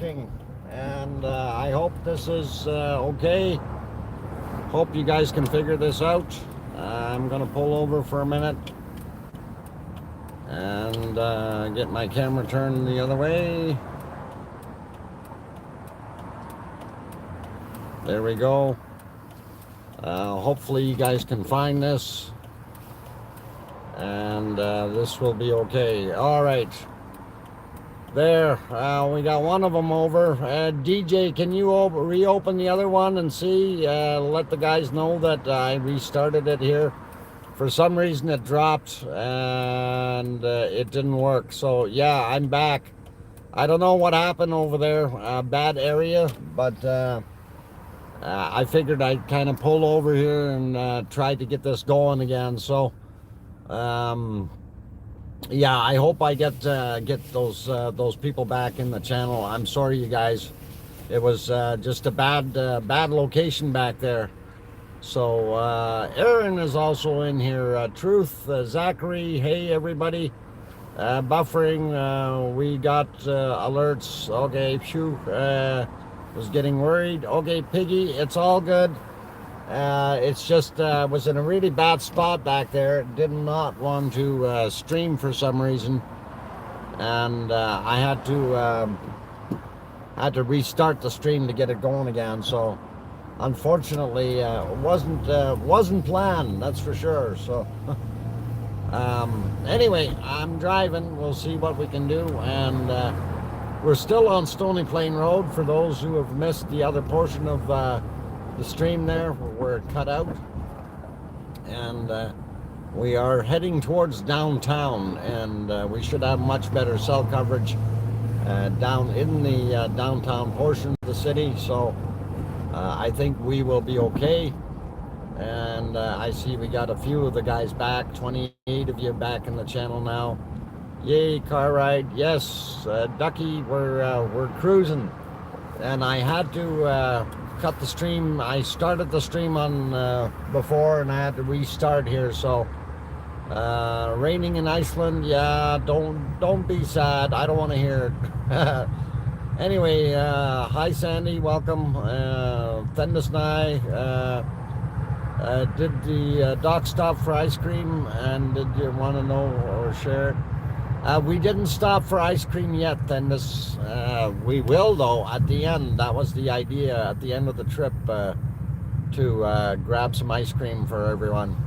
working, and I hope this is okay. Hope you guys can figure this out. I'm gonna pull over for a minute and get my camera turned the other way. There we go. Hopefully you guys can find this, and this will be okay. All right, there, we got one of them over. DJ, can you reopen the other one and see, let the guys know that I restarted it here. For some reason it dropped and it didn't work. So yeah, I'm back. I don't know what happened over there, bad area, but I figured I'd kind of pull over here and try to get this going again. So, yeah, I hope I get those people back in the channel. I'm sorry, you guys. It was just a bad location back there. So, Aaron is also in here. Truth, Zachary, hey everybody. Buffering, we got alerts. Okay, phew. Was getting worried. Okay, Piggy, it's all good. It's just was in a really bad spot back there. Did not want to stream for some reason, and I had to restart the stream to get it going again. So unfortunately, it wasn't planned. That's for sure. So anyway, I'm driving. We'll see what we can do, and we're still on Stony Plain Road. For those who have missed the other portion of the stream there, where it cut out. And we are heading towards downtown, and we should have much better cell coverage down in the downtown portion of the city. So I think we will be okay. And I see we got a few of the guys back, 28 of you back in the channel now. Yay, car ride. Yes, Ducky, we're cruising. And I had to cut the stream. I started the stream on before, and I had to restart here. So raining in Iceland. Yeah, don't be sad. I don't want to hear it. Anyway, hi Sandy, welcome. Fendusnai, did the doc stop for ice cream, and did you want to know or share it? We didn't stop for ice cream yet, then we will though at the end. That was the idea at the end of the trip, to grab some ice cream for everyone,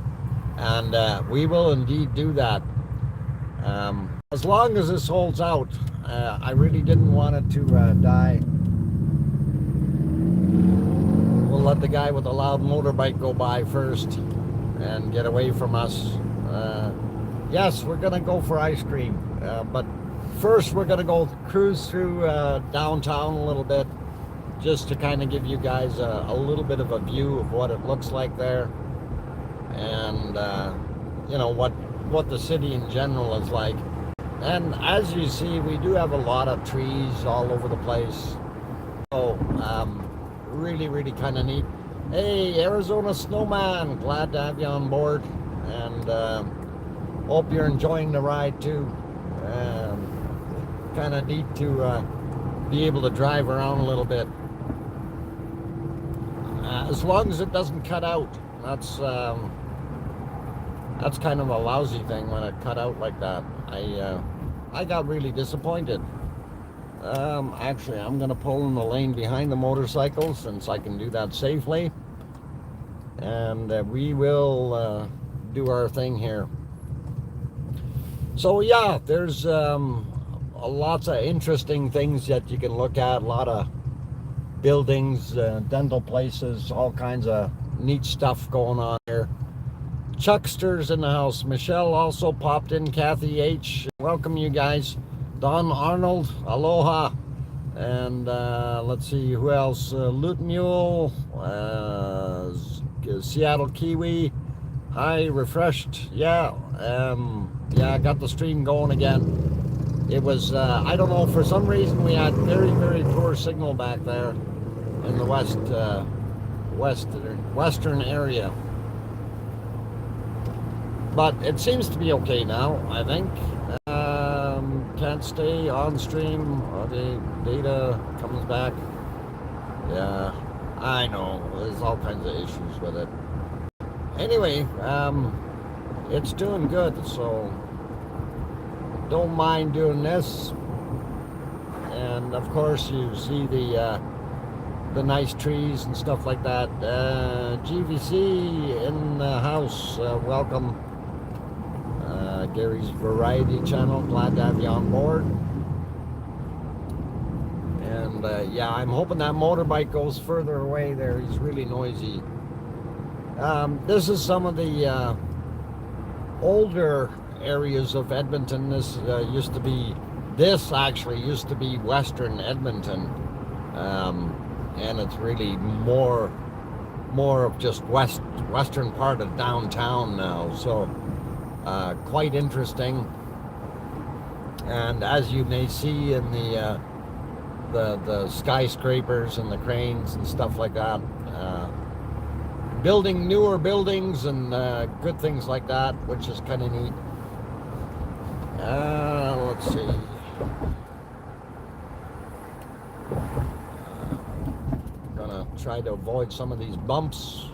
and we will indeed do that, as long as this holds out. I really didn't want it to die. We'll let the guy with the loud motorbike go by first and get away from us. Yes, we're gonna go for ice cream, but first we're gonna go cruise through downtown a little bit, just to kind of give you guys a little bit of a view of what it looks like there, and you know, what the city in general is like. And as you see, we do have a lot of trees all over the place. So really kind of neat. Hey, Arizona Snowman, glad to have you on board, and hope you're enjoying the ride too. Kind of neat to be able to drive around a little bit, as long as it doesn't cut out. That's kind of a lousy thing when it cut out like that. I got really disappointed. Actually, I'm gonna pull in the lane behind the motorcycle, since I can do that safely, and we will do our thing here. So yeah, there's lots of interesting things that you can look at. A lot of buildings, dental places, all kinds of neat stuff going on here. Chuckster's in the house. Michelle also popped in. Kathy H, welcome you guys. Don Arnold, aloha. And let's see who else. Loot Mule, Seattle Kiwi, hi, refreshed. Yeah, yeah, I got the stream going again. It was I don't know, for some reason we had very poor signal back there in the western area, but it seems to be okay now, I think. can't stay on stream. The data comes back. Yeah, I know. There's all kinds of issues with it. Anyway, it's doing good, so don't mind doing this. And of course, you see the nice trees and stuff like that. GVC in the house. Welcome. Gary's Variety Channel. Glad to have you on board. And yeah, I'm hoping that motorbike goes further away there. He's really noisy. This is some of the older areas of Edmonton. This actually used to be Western Edmonton. And it's really more of just western part of downtown now. So quite interesting. And as you may see in the skyscrapers and the cranes and stuff like that, building newer buildings and good things like that, which is kind of neat. Let's see. Gonna try to avoid some of these bumps.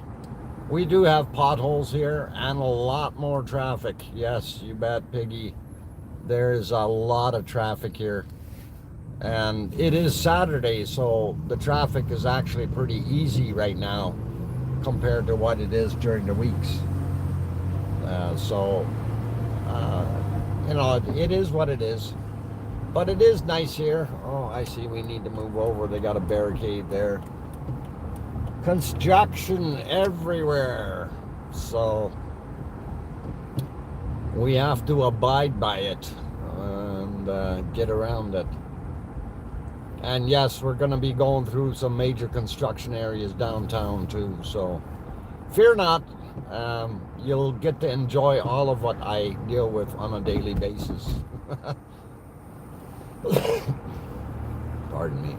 We do have potholes here and a lot more traffic. Yes, you bet, Piggy. There's a lot of traffic here. And it is Saturday, so the traffic is actually pretty easy right now compared to what it is during the weeks. You know, it is what it is. But it is nice here. Oh, I see we need to move over. They got a barricade there. Construction everywhere. So we have to abide by it and get around it. And yes, we're going to be going through some major construction areas downtown too. So fear not. You'll get to enjoy all of what I deal with on a daily basis. Pardon me.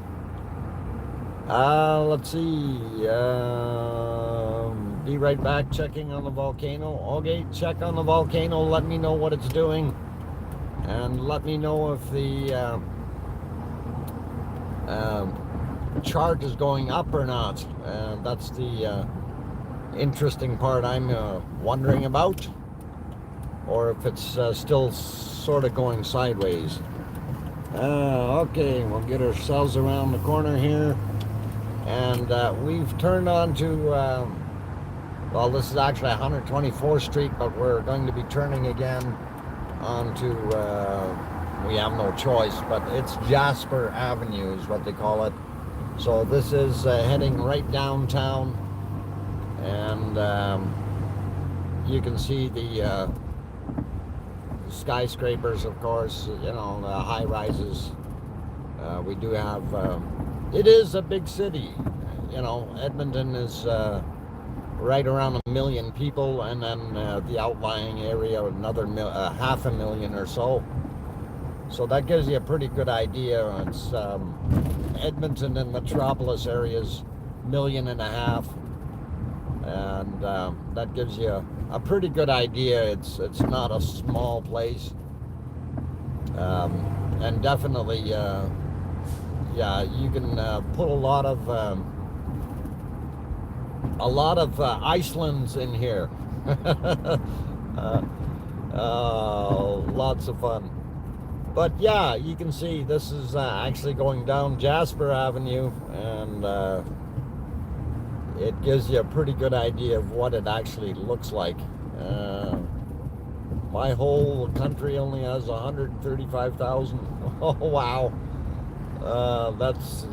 Let's see. Be right back checking on the volcano. Okay, check on the volcano. Let me know what it's doing. And let me know if the chart is going up or not. That's the interesting part I'm wondering about. Or if it's still sort of going sideways. Okay, we'll get ourselves around the corner here. And we've turned on to, well, this is actually 124th Street, but we're going to be turning again onto, we have no choice, but it's Jasper Avenue is what they call it. So this is heading right downtown. And you can see the skyscrapers, of course, you know, the high rises. We do have, it is a big city, you know. Edmonton is right around 1 million people, and then the outlying area, another 500,000 or so. So that gives you a pretty good idea. It's Edmonton and metropolis areas, 1.5 million. And that gives you a pretty good idea. It's not a small place, and definitely, yeah, you can put a lot of Icelands in here. Lots of fun. But yeah, you can see this is actually going down Jasper Avenue, and it gives you a pretty good idea of what it actually looks like. My whole country only has 135,000. Oh, wow. That's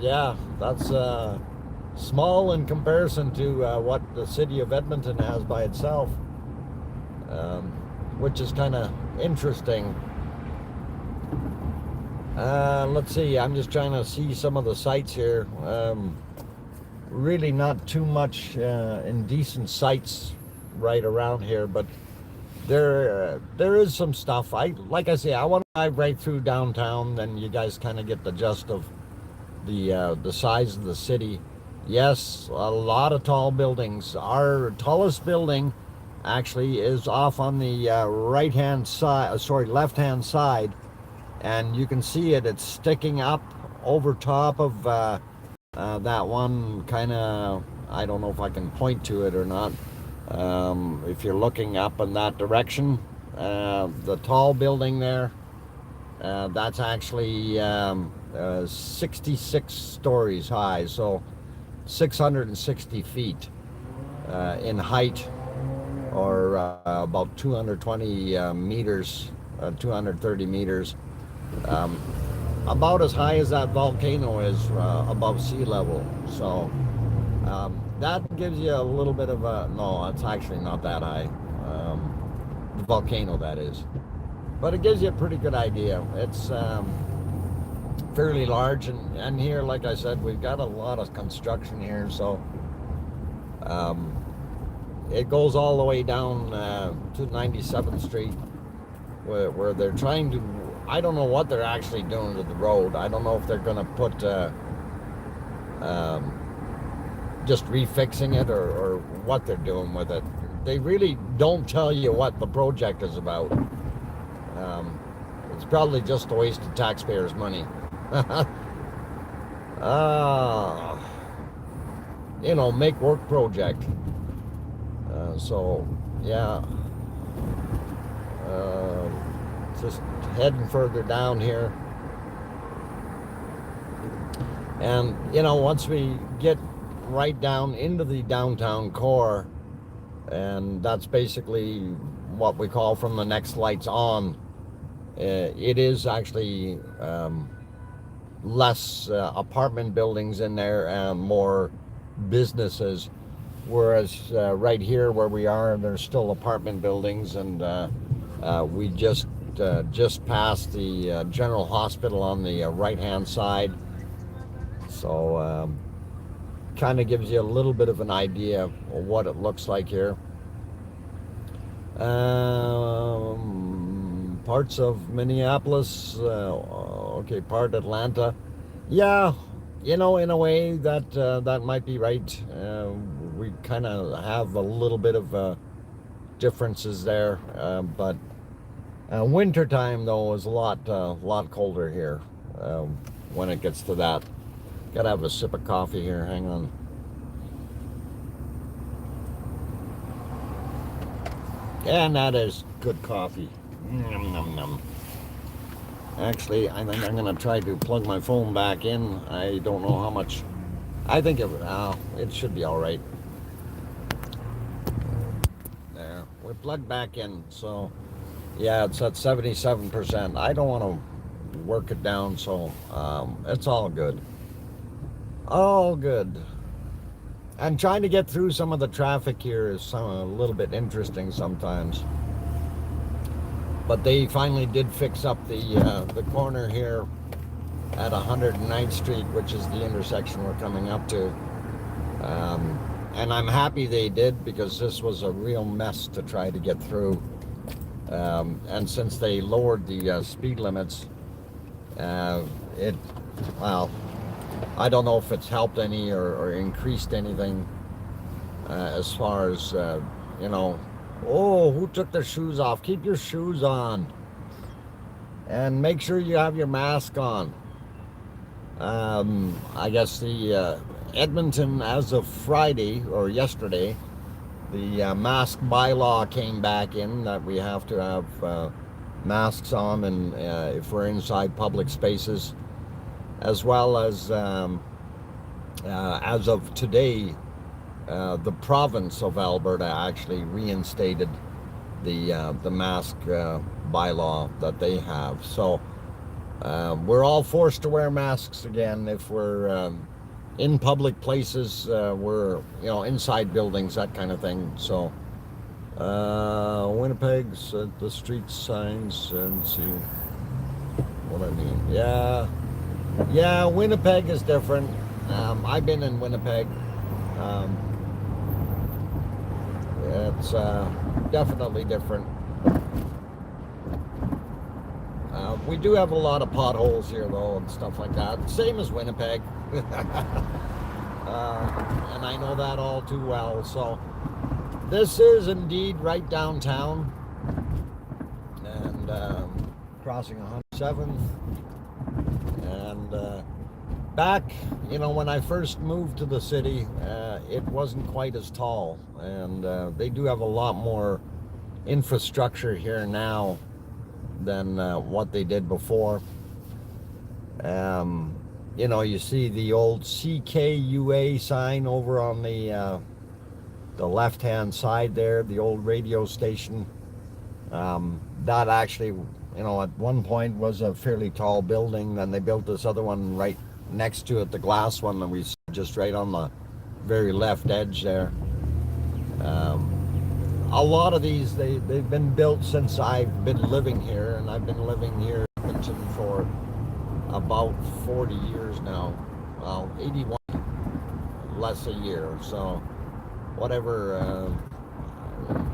small in comparison to what the city of Edmonton has by itself, which is kind of interesting. Let's see, I'm just trying to see some of the sights here. Really not too much indecent sights right around here, but there is some stuff. Like I say, I want to drive right through downtown, then you guys kind of get the gist of the size of the city. Yes, a lot of tall buildings. Our tallest building actually is off on the left-hand side, and you can see it's sticking up over top of that one kind of, I don't know if I can point to it or not. If you're looking up in that direction, the tall building there, that's actually 66 stories high, so 660 feet in height, or about 220 meters, 230 meters. About as high as that volcano is above sea level. So that gives you a little bit of a, no, it's actually not that high. The volcano, that is. But it gives you a pretty good idea. It's fairly large, and here, like I said, we've got a lot of construction here, so it goes all the way down to 97th Street, where they're trying to, I don't know what they're actually doing to the road. I don't know if they're going to put just refixing it, or what they're doing with it. They really don't tell you what the project is about. It's probably just a waste of taxpayers' money. Make work project. So yeah, just heading further down here, and once we get right down into the downtown core, and that's basically what we call from the next lights on, it is actually less apartment buildings in there and more businesses, whereas right here where we are, there's still apartment buildings, and we just passed the general hospital on the right hand side, so kind of gives you a little bit of an idea of what it looks like here. Parts of Minneapolis, okay, part Atlanta. Yeah, in a way that might be right. We kind of have a little bit of differences there, but winter time though is a lot colder here when it gets to that. Gotta have a sip of coffee here. Hang on. And that is good coffee. Nom, nom, nom. Actually, I think I'm gonna try to plug my phone back in. I don't know how much. I think it should be all right. There, we're plugged back in. So yeah, it's at 77%. I don't want to work it down, so it's all good. All good. And trying to get through some of the traffic here is a little bit interesting sometimes. But they finally did fix up the corner here at 109th Street, which is the intersection we're coming up to. And I'm happy they did, because this was a real mess to try to get through. And since they lowered the speed limits, well, I don't know if it's helped any or increased anything as far as, oh, who took their shoes off? Keep your shoes on. And make sure you have your mask on. I guess the Edmonton, as of Friday or yesterday, the mask bylaw came back in that we have to have masks on, and if we're inside public spaces, as well as of today, the province of Alberta actually reinstated the mask bylaw that they have. So we're all forced to wear masks again if we're in public places, we're inside buildings, that kind of thing. So Winnipeg's the street signs, and see what I mean. Yeah, Winnipeg is different. I've been in Winnipeg. It's definitely different. We do have a lot of potholes here, though, and stuff like that. Same as Winnipeg. And I know that all too well. So this is indeed right downtown. And crossing 107th. And back, you know, when I first moved to the city, it wasn't quite as tall. And they do have a lot more infrastructure here now than what they did before. You know, you see the old CKUA sign over on the left-hand side there, the old radio station. That actually, you know, at one point was a fairly tall building. Then they built this other one right next to it, the glass one that we see just right on the very left edge there. A lot of these, they've been built since I've been living here, and I've been living here in Edmonton for about 40 years now. Well, 81 less a year, so whatever.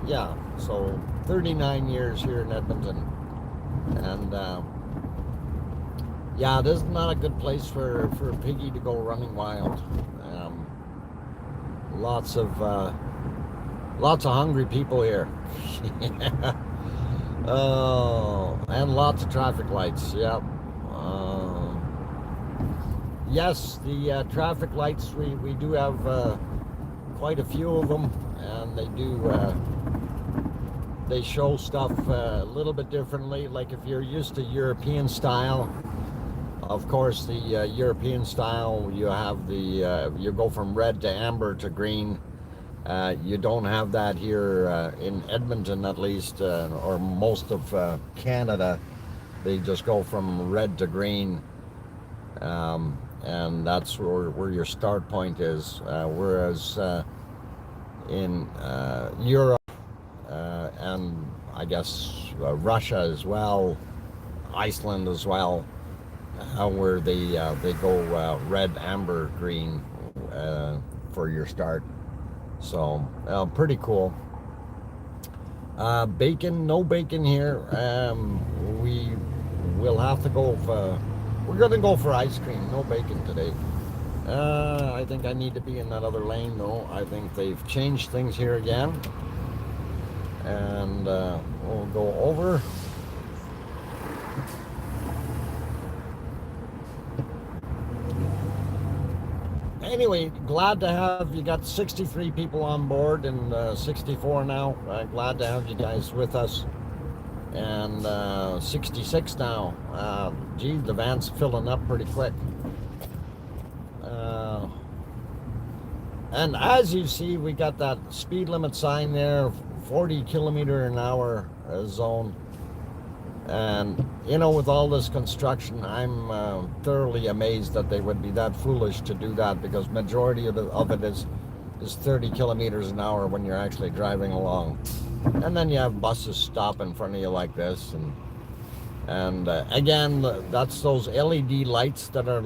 Yeah, so 39 years here in Edmonton. And yeah, this is not a good place for a piggy to go running wild. Lots of hungry people here. Oh, and lots of traffic lights. Yep. Yes, the traffic lights, we do have quite a few of them, and they show stuff a little bit differently. Like if you're used to European style, of course the European style, you have you go from red to amber to green. You don't have that here in Edmonton, at least, or most of Canada. They just go from red to green, and that's where your start point is. Whereas in Europe, and I guess Russia as well, Iceland as well, where they go red, amber, green for your start. So pretty cool. Bacon, no bacon here. We will have to go. We're gonna go for ice cream. No bacon today. I think I need to be in that other lane though. I think they've changed things here again. And we'll go over. Anyway, glad to have you. Got 63 people on board and 64 now. Glad to have you guys with us. And 66 now. Gee, the van's filling up pretty quick. And as you see, we got that speed limit sign there, 40 kilometer an hour zone. And you know, with all this construction, I'm thoroughly amazed that they would be that foolish to do that, because majority of it is 30 kilometers an hour when you're actually driving along. And then you have buses stop in front of you like this, and again, that's those LED lights that are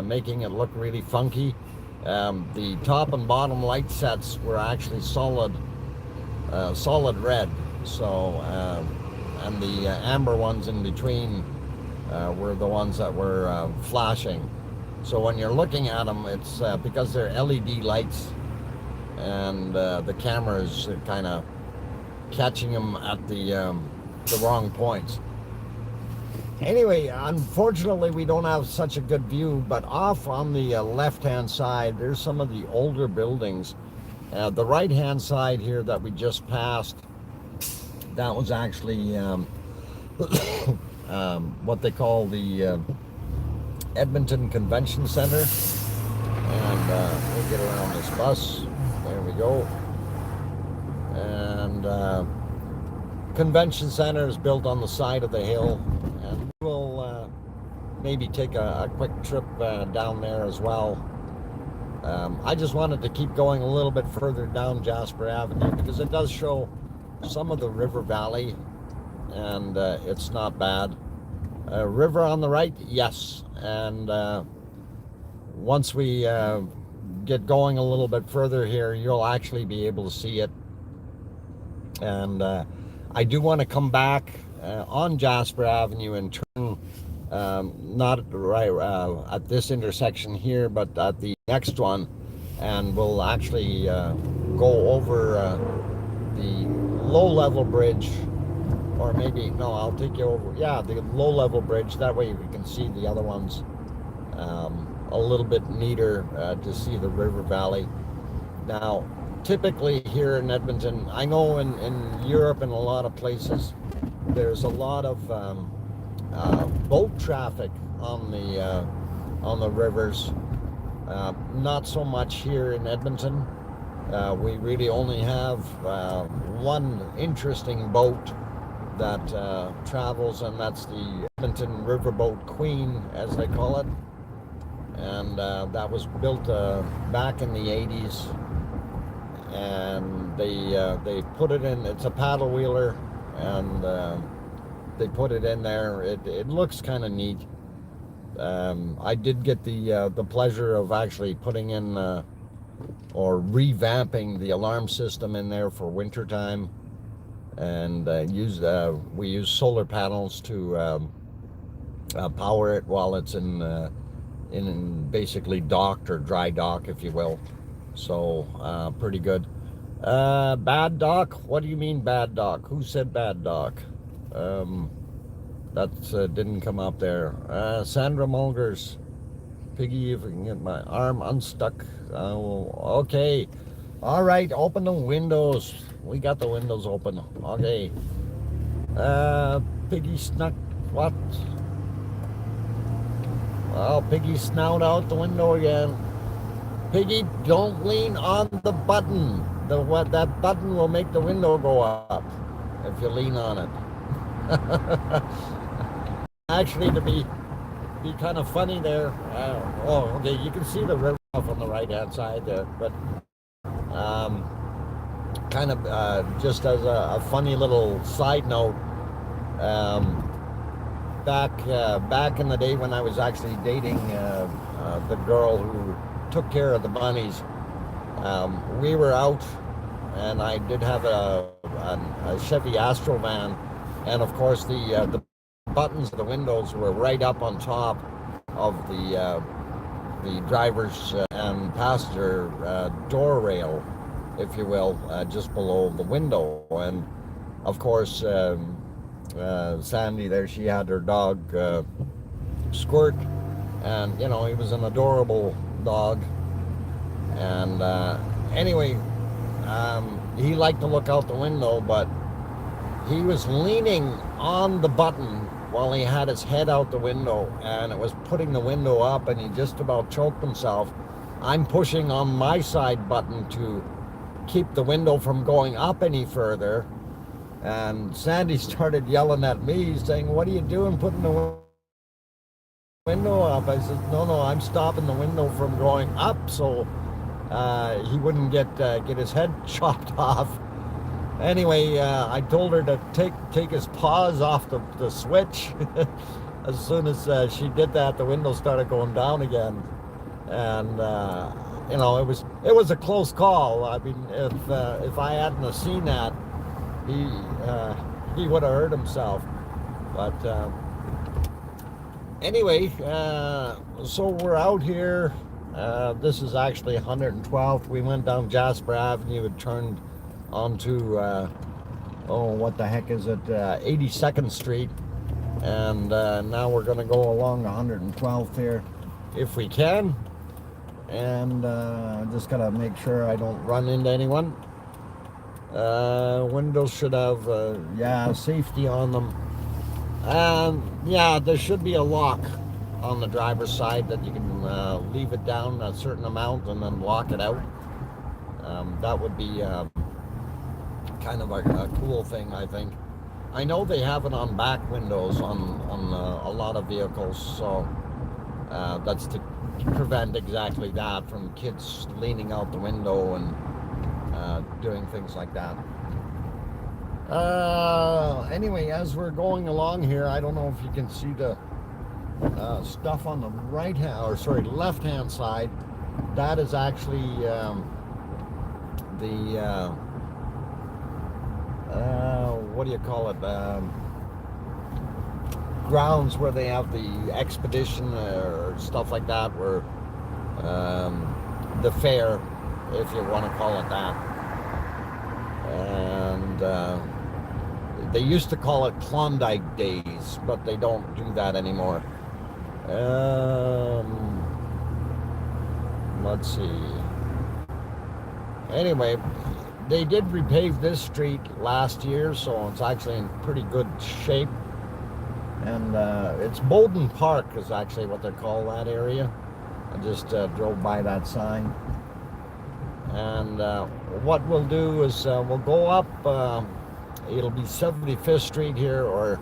making it look really funky. The top and bottom light sets were actually solid red, so and the amber ones in between were the ones that were flashing. So when you're looking at them, it's because they're LED lights, and the camera is kind of catching them at the wrong points. Anyway, unfortunately, we don't have such a good view, but off on the left-hand side, there's some of the older buildings. The right-hand side here that we just passed, that was actually what they call the Edmonton Convention Center. And we'll get around this bus. There we go. And Convention Center is built on the side of the hill. And we'll maybe take a quick trip down there as well. I just wanted to keep going a little bit further down Jasper Avenue, because it does show some of the river valley, and it's not bad. River on the right, yes. And once we get going a little bit further here, you'll actually be able to see it. And I do want to come back on Jasper Avenue and turn not right at this intersection here, but at the next one, and we'll actually go over the low-level bridge or maybe, no, I'll take you over. Yeah, the low-level bridge. That way we can see the other ones a little bit neater to see the river valley. Now, typically here in Edmonton, I know in Europe and a lot of places, there's a lot of boat traffic on the rivers. Not so much here in Edmonton. We really only have one interesting boat that travels, and that's the Edmonton Riverboat Queen, as they call it. And that was built back in the 80s, and they put it in. It's a paddle wheeler, and they put it in there. It looks kind of neat. I did get the pleasure of actually putting in or revamping the alarm system in there for wintertime, and we use solar panels to power it while it's in basically docked or dry dock, if you will. So pretty good. Bad dock? What do you mean bad dock? Who said bad dock? That didn't come up there. Sandra Mulgers. Piggy, if I can get my arm unstuck. Okay. All right, open the windows. We got the windows open. Okay. Piggy snuck. What? Well, Piggy snout out the window again. Piggy, don't lean on the button. That button will make the window go up if you lean on it. Actually, to be kind of funny there. Okay, you can see the river off on the right-hand side there, but kind of just as a funny little side note, back in the day when I was actually dating the girl who took care of the bunnies, we were out, and I did have a Chevy Astro van, and of course the buttons of the windows were right up on top of the driver's and passenger door rail, if you will, just below the window. And of course, Sandy there, she had her dog Squirt, and he was an adorable dog. And anyway, he liked to look out the window, but he was leaning on the button while he had his head out the window, and it was putting the window up, and he just about choked himself. I'm pushing on my side button to keep the window from going up any further, and Sandy started yelling at me, saying, "What are you doing putting the window up?" I said, no, I'm stopping the window from going up so he wouldn't get his head chopped off. Anyway, I told her to take his paws off the switch. As soon as she did that, the window started going down again, and it was a close call. I mean, if I hadn't have seen that, he would have hurt himself. But anyway, so we're out here. This is actually 112th. We went down Jasper Avenue and turned onto what the heck is it, 82nd Street, and now we're going to go along 112th here if we can, and just gotta make sure I don't run into anyone. Windows should have safety on them. Yeah, there should be a lock on the driver's side that you can leave it down a certain amount and then lock it out. That would be kind of a cool thing, I think. I know they have it on back windows on a lot of vehicles, so that's to prevent exactly that, from kids leaning out the window and doing things like that. Anyway, as we're going along here, I don't know if you can see the stuff on the left-hand side. That is actually what do you call it? Grounds where they have the expedition or stuff like that, where the fair, if you want to call it that. And They used to call it Klondike Days, but they don't do that anymore. Let's see. Anyway, they did repave this street last year, so it's actually in pretty good shape. And it's Bowden Park is actually what they call that area. I just drove by that sign. And what we'll do is we'll go up, it'll be 75th Street here, or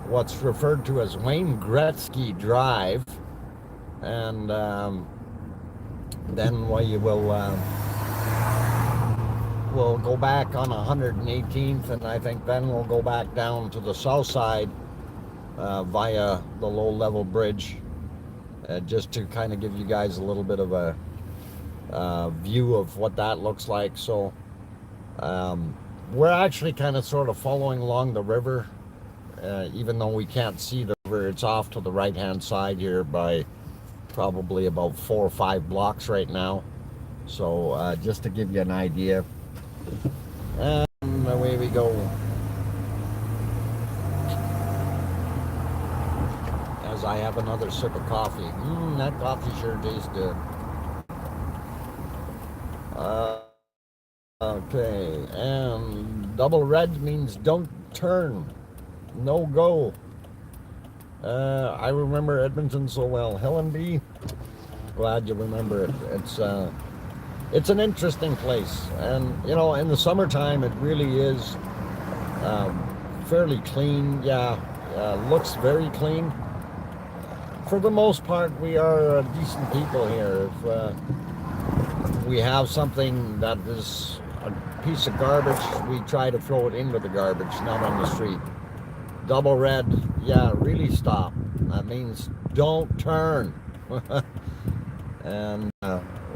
what's referred to as Wayne Gretzky Drive. And then we will we'll go back on 118th, and I think then we'll go back down to the Southside via the low-level bridge, just to kind of give you guys a little bit of a view of what that looks like. So we're actually kind of sort of following along the river, even though we can't see the river. It's off to the right-hand side here by probably about 4 or 5 blocks right now. So just to give you an idea. And away we go. As I have another sip of coffee. That coffee sure tastes good. Okay, and double red means don't turn, no go. I remember Edmonton so well. Helen B, glad you remember it. It's an interesting place, and you know, in the summertime it really is fairly clean. Yeah, looks very clean. For the most part, we are decent people here. If we have something that is a piece of garbage, we try to throw it into the garbage, not on the street. Double red, yeah, really stop. That means don't turn. And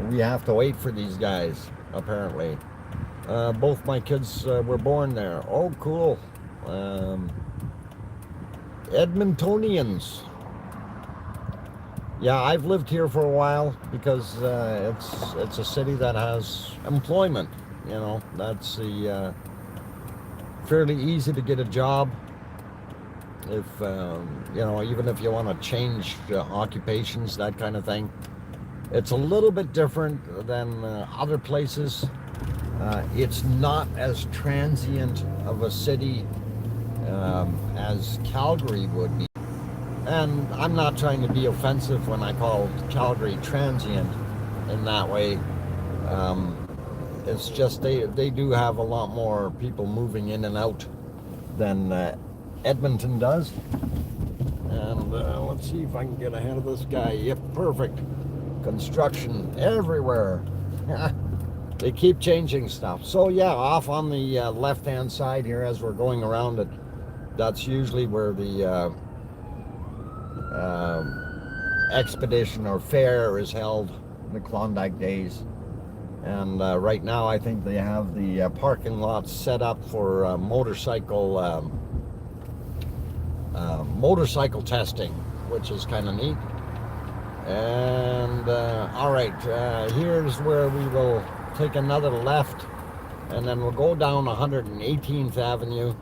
we have to wait for these guys, apparently. Both my kids were born there. Oh, cool. Edmontonians. Yeah, I've lived here for a while because it's a city that has employment. You know, that's the fairly easy to get a job. If you know, even if you want to change occupations, that kind of thing. It's a little bit different than other places. It's not as transient of a city as Calgary would be. And I'm not trying to be offensive when I call Calgary transient in that way. It's just they do have a lot more people moving in and out than Edmonton does. And let's see if I can get ahead of this guy. Yep, perfect. Construction everywhere. They keep changing stuff. So yeah, off on the left-hand side here as we're going around it, that's usually where the expedition or fair is held, the Klondike Days. And right now I think they have the parking lot set up for motorcycle testing, which is kind of neat. And all right, here's where we will take another left, and then we'll go down 118th Avenue.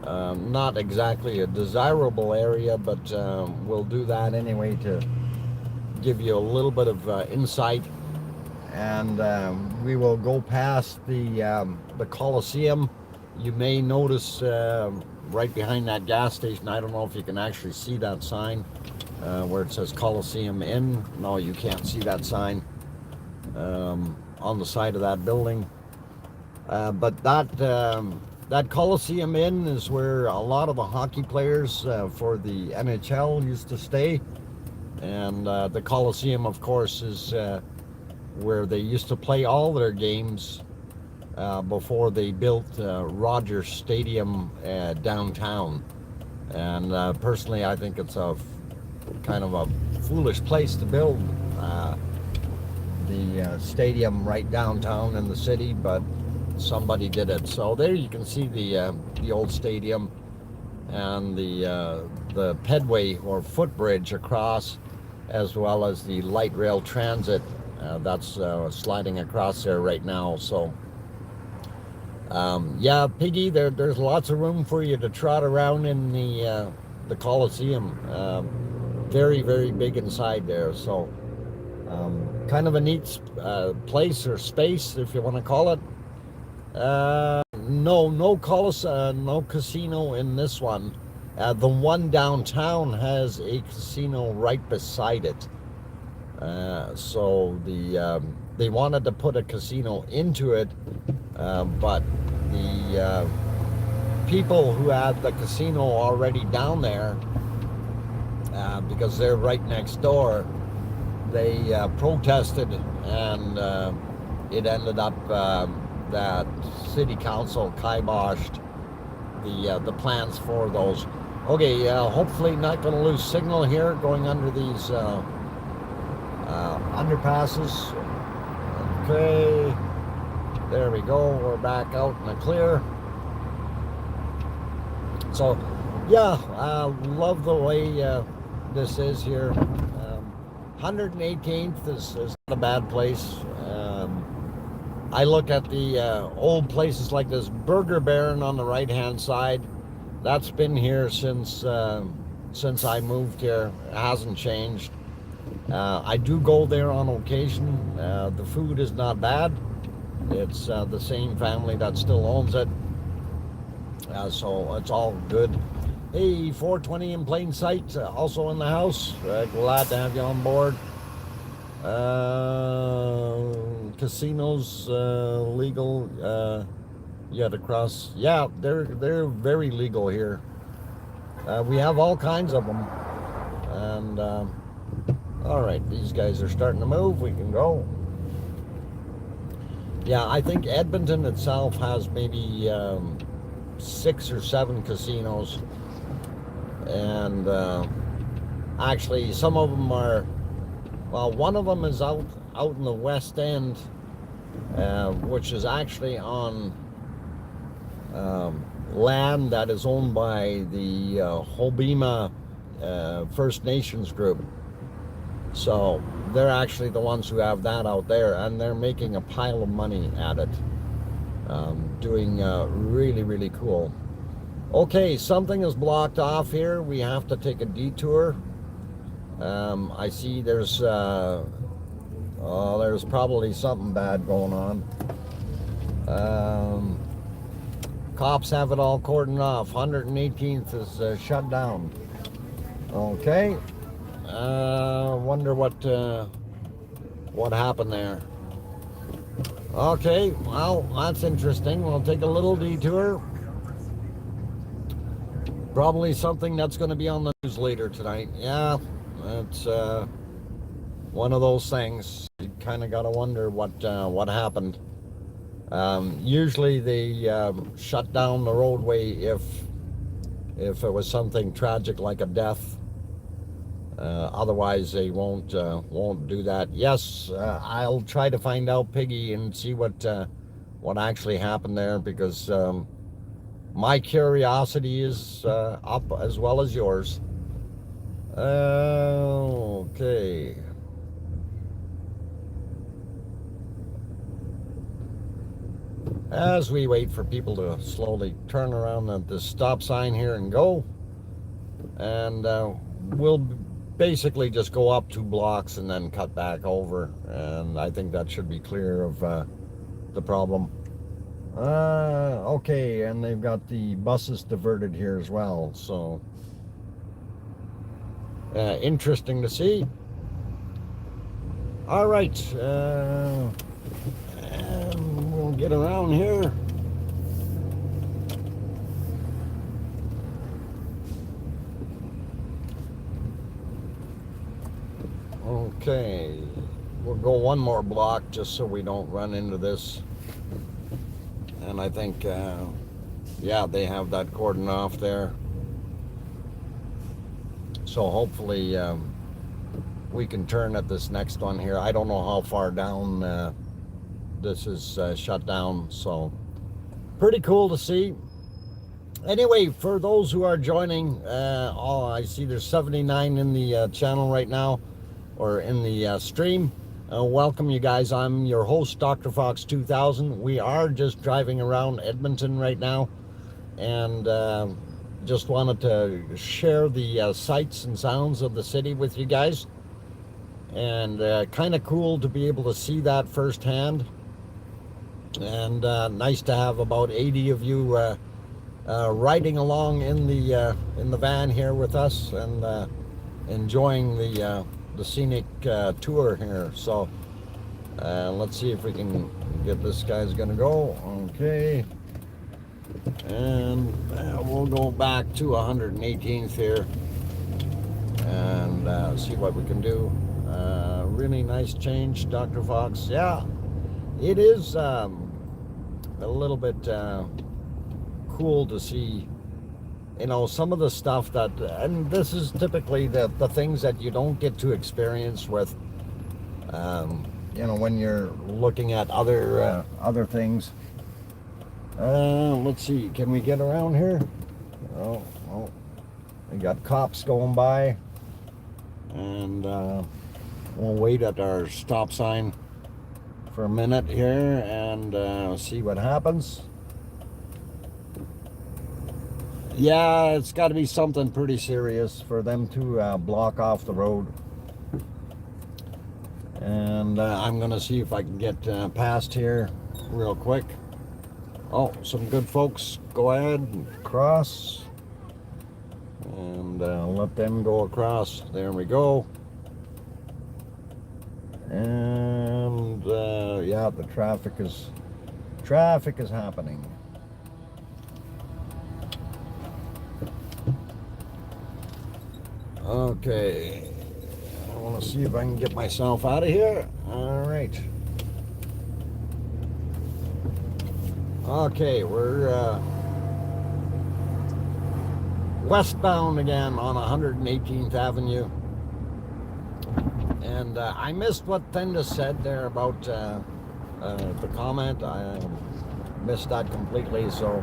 Not exactly a desirable area, but we'll do that anyway to give you a little bit of insight. And we will go past the Coliseum. You may notice right behind that gas station, I don't know if you can actually see that sign where it says Coliseum Inn. No, you can't see that sign on the side of that building. But that Coliseum Inn is where a lot of the hockey players for the NHL used to stay. And the Coliseum, of course, is where they used to play all their games before they built Rogers Stadium downtown. And personally, I think it's a kind of a foolish place to build the stadium right downtown in the city, but somebody did it. So there you can see the old stadium and the pedway or footbridge across, as well as the light rail transit that's sliding across there right now. So Yeah, Piggy, there's lots of room for you to trot around in the Coliseum. Very, very big inside there. So kind of a neat place or space, if you want to call it. No casino in this one. The one downtown has a casino right beside it. So they wanted to put a casino into it, but the people who had the casino already down there, because they're right next door, they protested, and it ended up that city council kiboshed the plans for those. Okay, hopefully not going to lose signal here going under these underpasses. Okay, there we go. We're back out in the clear. So, yeah, love the way this is here. 118th is not a bad place. I look at the old places like this Burger Baron on the right-hand side. That's been here since I moved here. It hasn't changed. I do go there on occasion. The food is not bad. It's the same family that still owns it. So it's all good. Hey, 420 in plain sight, also in the house. Glad to have you on board. Casinos legal. You had to cross. Yeah, they're very legal here. We have all kinds of them. And all right, these guys are starting to move. We can go. Yeah, I think Edmonton itself has maybe 6 or 7 casinos, and actually some of them are, well, one of them is out in the West End, which is actually on land that is owned by the Hobima First Nations group. So they're actually the ones who have that out there, and they're making a pile of money at it. Doing really, really cool. Okay, something is blocked off here. We have to take a detour. I see there's probably something bad going on. Cops have it all cordoned off. 118th is shut down. Okay. Wonder what happened there. Okay, well, that's interesting. We'll take a little detour. Probably something that's going to be on the news later tonight. Yeah, it's one of those things. You kind of got to wonder what happened. Usually they shut down the roadway if it was something tragic like a death. Otherwise, they won't do that. Yes, I'll try to find out, Piggy, and see what actually happened there, because my curiosity is up as well as yours. Okay. As we wait for people to slowly turn around at the stop sign here and go, and we'll basically just go up 2 blocks and then cut back over, and I think that should be clear of the problem. Okay, and they've got the buses diverted here as well, so interesting to see. All right, and we'll get around here. Okay, we'll go one more block just so we don't run into this. And I think, yeah, they have that cordon off there. So hopefully we can turn at this next one here. I don't know how far down this is shut down, so pretty cool to see. Anyway, for those who are joining, I see there's 79 in the channel right now, or in the stream. Welcome, you guys. I'm your host, Drfox2000. We are just driving around Edmonton right now, and just wanted to share the sights and sounds of the city with you guys. And kind of cool to be able to see that firsthand. And nice to have about 80 of you riding along in the van here with us, and enjoying the scenic tour here. So let's see if we can get this guy's gonna go. Okay, and we'll go back to 118th here and see what we can do. Really nice change, Dr. Fox. Yeah, it is a little bit cool to see, you know, some of the stuff that, and this is typically the things that you don't get to experience with, you know, when you're looking at other things. Let's see, can we get around here? Oh, we got cops going by, and we'll wait at our stop sign for a minute here and see what happens. Yeah, it's got to be something pretty serious for them to block off the road. And I'm going to see if I can get past here real quick. Oh, some good folks. Go ahead and cross. And let them go across. There we go. And yeah, the traffic is happening. Okay, I want to see if I can get myself out of here. All right. Okay, we're westbound again on 118th Avenue. And I missed what Tenda said there about the comment. I missed that completely, so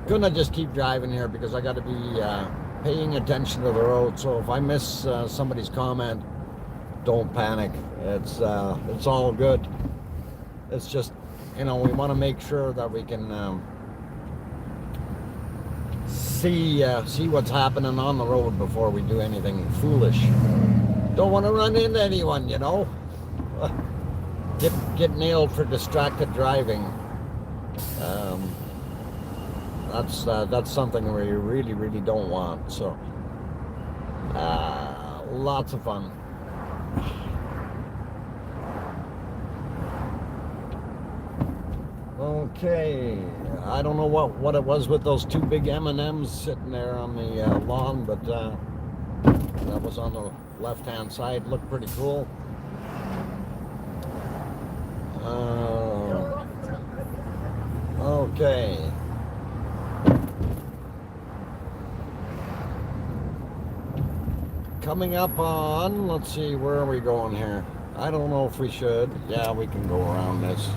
gonna just keep driving here because I got to be paying attention to the road. So if I miss somebody's comment, don't panic. It's all good. It's just, you know, we want to make sure that we can see what's happening on the road before we do anything foolish. Don't want to run into anyone, you know. Get nailed for distracted driving. That's something we really don't want. So lots of fun. Okay, I don't know what it was with those two big M&Ms sitting there on the lawn, but that was on the left-hand side. Looked pretty cool. Okay. Coming up on, let's see, where are we going here? I don't know if we should. Yeah, we can go around this.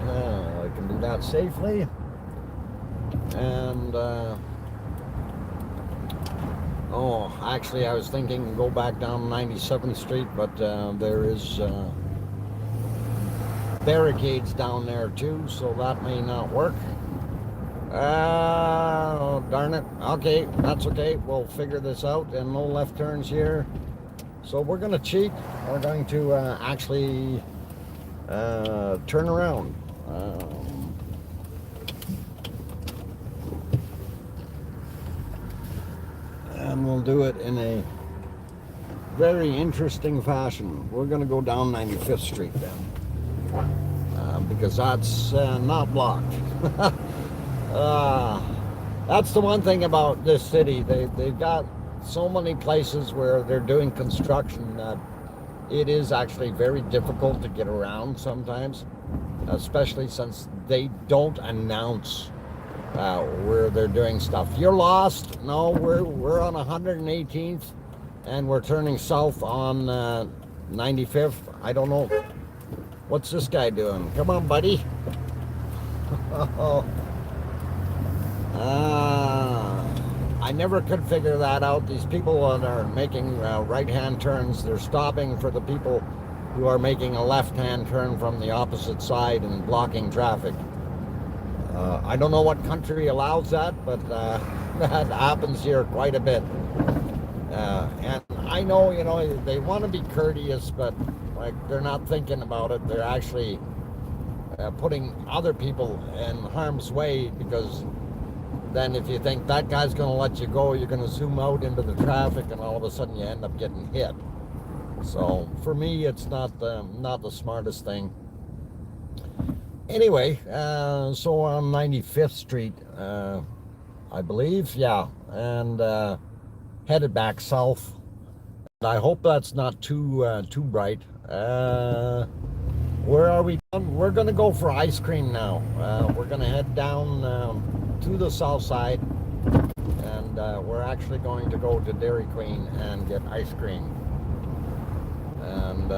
I can do that safely. And, oh, actually I was thinking go back down 97th Street, but there is barricades down there too, so that may not work. Oh, darn it. Okay, that's okay. We'll figure this out, and no left turns here. So we're going to cheat. We're going to actually turn around. And we'll do it in a very interesting fashion. We're going to go down 95th Street then, because that's not blocked. That's the one thing about this city. They've got so many places where they're doing construction that it is actually very difficult to get around sometimes, especially since they don't announce where they're doing stuff. You're lost? No, we're on 118th and we're turning south on 95th. I don't know. What's this guy doing? Come on, buddy. I I never could figure that out. These people that are making right-hand turns, they're stopping for the people who are making a left-hand turn from the opposite side and blocking traffic. I don't know what country allows that, but that happens here quite a bit. And I know, you know, they want to be courteous, but like they're not thinking about it. They're actually putting other people in harm's way, because then if you think that guy's going to let you go, you're going to zoom out into the traffic, and all of a sudden you end up getting hit. So for me, it's not the smartest thing. Anyway, so on 95th Street, I believe, yeah, and headed back south. I hope that's not too bright. Where are we? We're gonna go for ice cream now. We're gonna head down to the south side, and we're actually going to go to Dairy Queen and get ice cream. And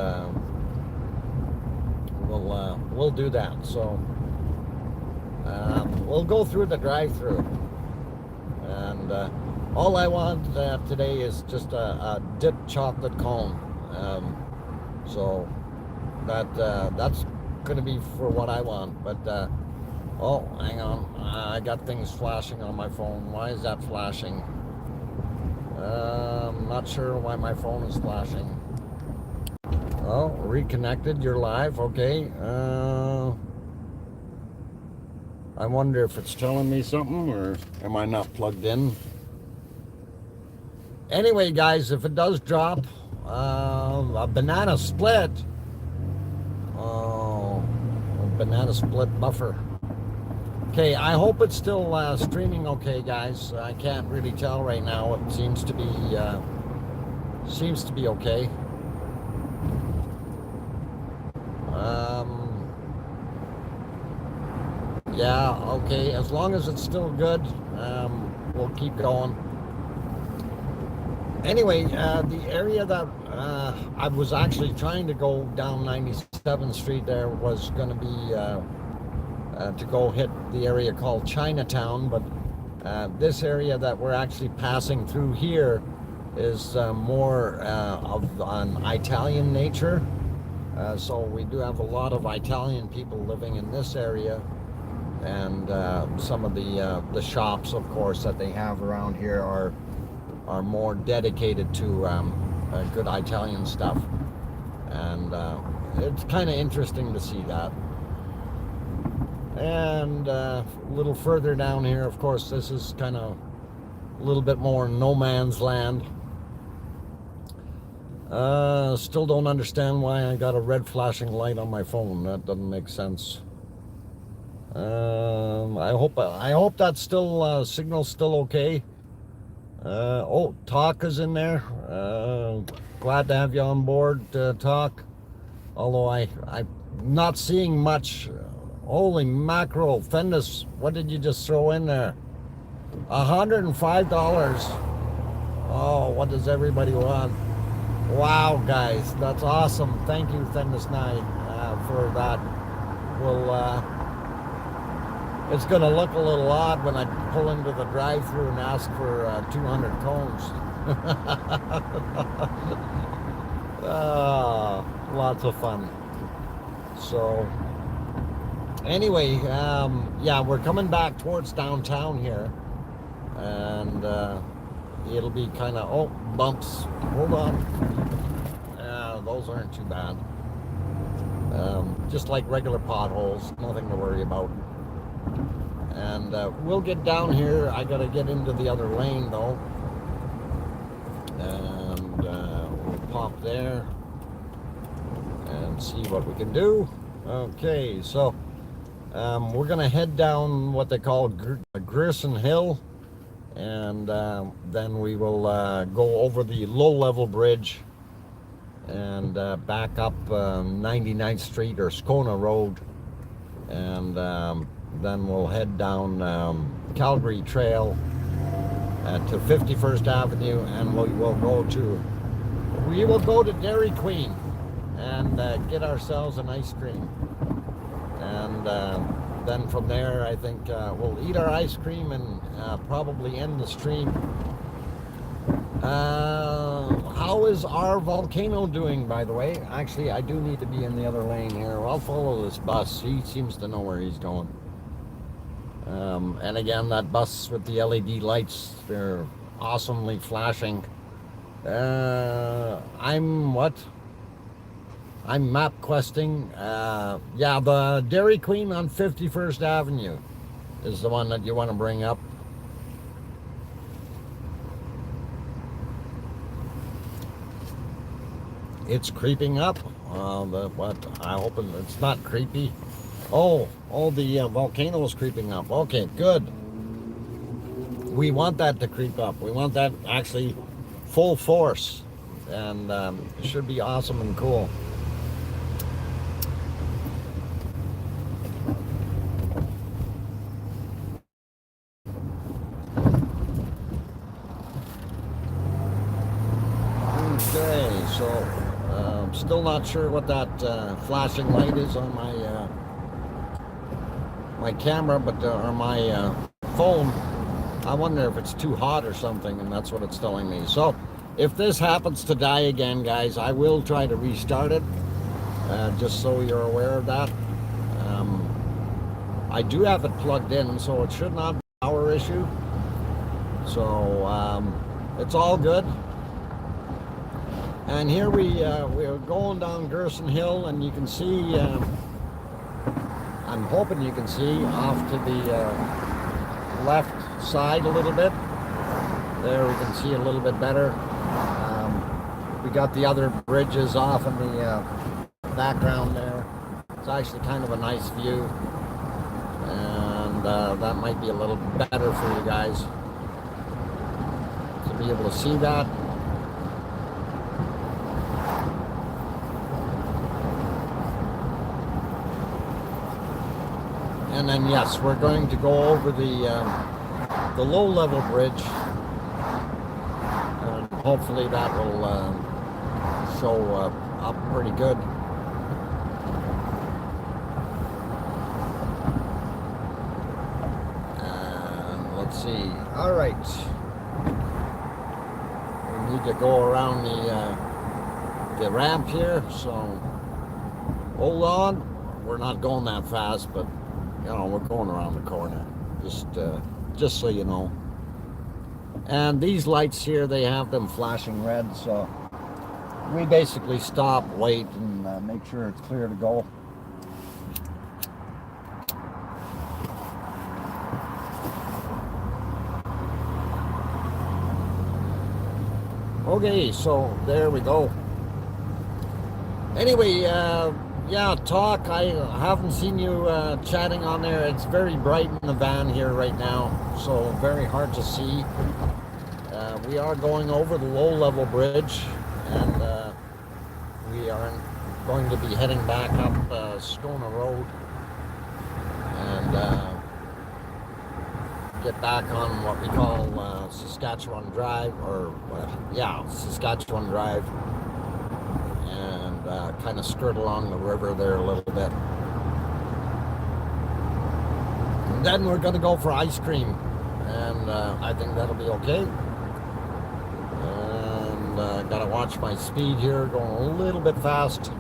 we'll do that. So we'll go through the drive-through, and all I want today is just a dipped chocolate cone. So that's going to be for what I want. But oh, hang on, I got things flashing on my phone. Why is that flashing? I'm not sure why my phone is flashing. Oh, reconnected, you're live, okay. I wonder if it's telling me something, or am I not plugged in? Anyway, guys, if it does drop, a banana split. Oh, a banana split buffer. Okay, I hope it's still streaming okay, guys. I can't really tell right now. It seems to be okay. Yeah, okay, as long as it's still good, we'll keep going. Anyway, the area that I was actually trying to go down 97th Street there was going to be to go hit the area called Chinatown, but this area that we're actually passing through here is more of an Italian nature. So we do have a lot of Italian people living in this area, and some of the shops, of course, that they have around here are more dedicated to good Italian stuff, and it's kind of interesting to see that. And a little further down here, of course, this is kind of a little bit more no man's land. Still don't understand why I got a red flashing light on my phone. That doesn't make sense. I hope that's still signal's still okay. Oh, Talk is in there. Glad to have you on board, Talk. Although I'm not seeing much. Holy mackerel, Fendus, what did you just throw in there? $105. Oh, what does everybody want? Wow, guys, that's awesome. Thank you, Fendus 9, for that. It's going to look a little odd when I pull into the drive-thru and ask for 200 cones. Lots of fun. So, anyway, yeah, we're coming back towards downtown here, and it'll be kind of, oh, bumps. Hold on. Those aren't too bad. Just like regular potholes, nothing to worry about. And we'll get down here. I gotta get into the other lane though, and we'll pop there and see what we can do. Okay, so we're gonna head down what they call Grierson Hill, and then we will go over the low-level bridge and back up 99th Street or Scona Road, and then we'll head down Calgary Trail to 51st Avenue, and we will go to Dairy Queen and get ourselves an ice cream. And then from there, I think we'll eat our ice cream and probably end the stream. How is our volcano doing, by the way? Actually, I do need to be in the other lane here. I'll follow this bus. He seems to know where he's going. And again, that bus with the LED lights, they're awesomely flashing. I'm map questing. Yeah, the Dairy Queen on 51st Avenue is the one that you want to bring up. It's creeping up. What? I hope it's not creepy. Oh, the volcano is creeping up. Okay, good. We want that to creep up. We want that actually full force, and it should be awesome and cool. Okay, so still not sure what that flashing light is on my camera, but or my phone. I wonder if it's too hot or something, and that's what it's telling me. So if this happens to die again, guys, I will try to restart it, just so you're aware of that. I do have it plugged in, so it should not be a power issue. So it's all good. And here we're going down Gerson Hill, and you can see, I'm hoping you can see off to the left side a little bit. There we can see a little bit better. We got the other bridges off in the background there. It's actually kind of a nice view, and that might be a little better for you guys to be able to see that. And then yes, we're going to go over the low-level bridge, and hopefully that will show up pretty good. And let's see. All right, we need to go around the ramp here. So hold on. We're not going that fast, but you know, we're going around the corner, just so you know. And these lights here, they have them flashing red, so we basically stop, wait, and make sure it's clear to go. Okay, so there we go. Anyway, yeah, talk. I haven't seen you chatting on there. It's very bright in the van here right now, so very hard to see. We are going over the low-level bridge, and we are going to be heading back up Stoner Road and get back on what we call Saskatchewan Drive, or yeah, Saskatchewan Drive. Kind of skirt along the river there a little bit. And then we're going to go for ice cream, and I think that'll be okay. And got to watch my speed here, going a little bit fast.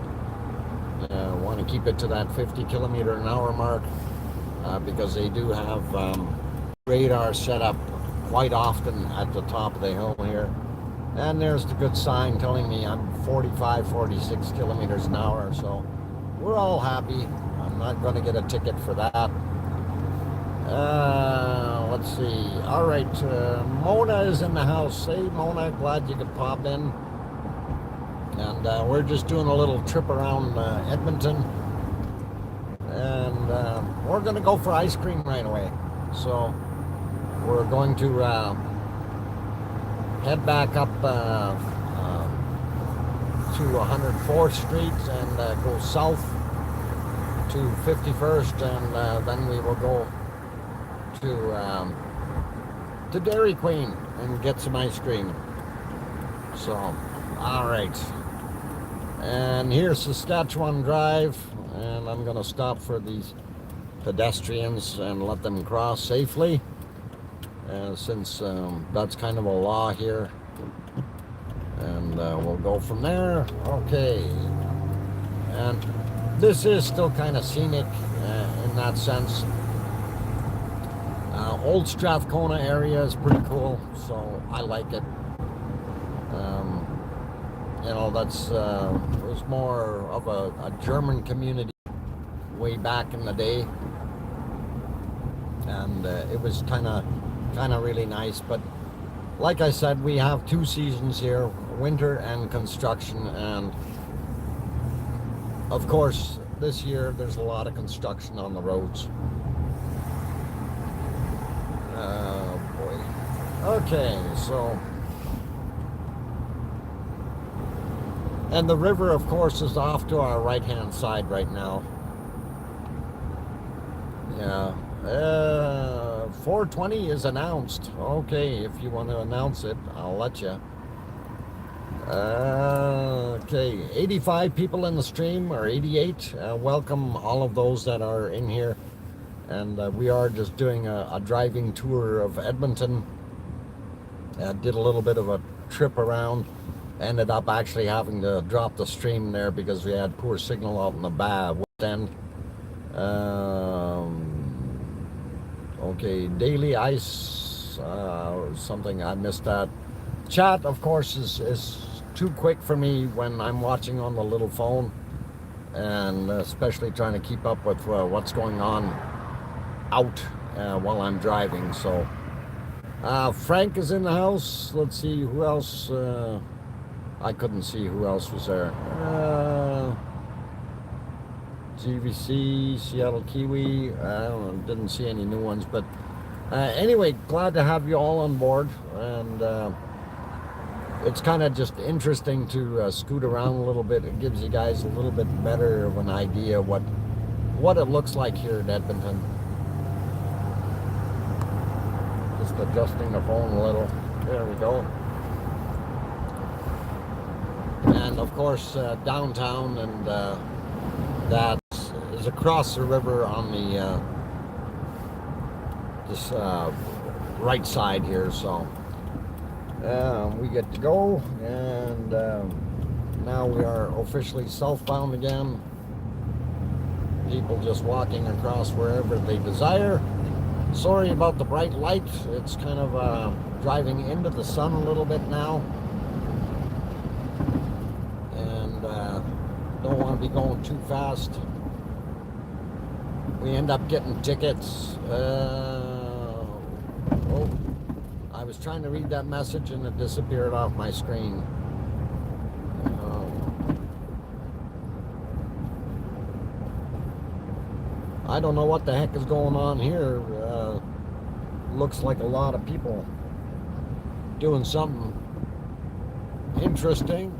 Want to keep it to that 50 kilometer an hour mark, because they do have radar set up quite often at the top of the hill here. And there's the good sign telling me I'm 45, 46 kilometers an hour, so we're all happy. I'm not going to get a ticket for that. Let's see. All right, Mona is in the house. Hey, Mona, glad you could pop in. And we're just doing a little trip around Edmonton. And we're going to go for ice cream right away. So we're going to head back up to 104th Street and go south to 51st, and then we will go to Dairy Queen and get some ice cream. So, all right. And here's Saskatchewan Drive, and I'm going to stop for these pedestrians and let them cross safely, since that's kind of a law here. And we'll go from there. Okay. And this is still kind of scenic in that sense. Old Strathcona area is pretty cool, so I like it. You know, that's it was more of a German community way back in the day, and it was kind of really nice. But like I said, we have 2 seasons here, winter and construction, and of course this year there's a lot of construction on the roads. Oh boy. Okay, so, and the river of course is off to our right hand side right now. Yeah. 420 is announced. Okay, if you want to announce it, I'll let you. Okay, 85 people in the stream, or 88. Welcome all of those that are in here. And we are just doing a driving tour of Edmonton. Did a little bit of a trip around. Ended up actually having to drop the stream there because we had poor signal out in the west end. Okay, daily ice, something, I missed that. Chat, of course, is too quick for me when I'm watching on the little phone, and especially trying to keep up with what's going on out while I'm driving. So Frank is in the house. Let's see who else. I couldn't see who else was there. GVC, Seattle Kiwi, I don't know, didn't see any new ones, but anyway, glad to have you all on board. And it's kind of just interesting to scoot around a little bit. It gives you guys a little bit better of an idea what it looks like here in Edmonton. Just adjusting the phone a little. There we go. And of course downtown, and that is across the river on the this right side here. So we get to go, and now we are officially southbound again. People just walking across wherever they desire. Sorry about the bright light. It's kind of driving into the sun a little bit now, and don't want to be going too fast. We end up getting tickets. Oh, I was trying to read that message and it disappeared off my screen. I don't know what the heck is going on here. Looks like a lot of people doing something interesting.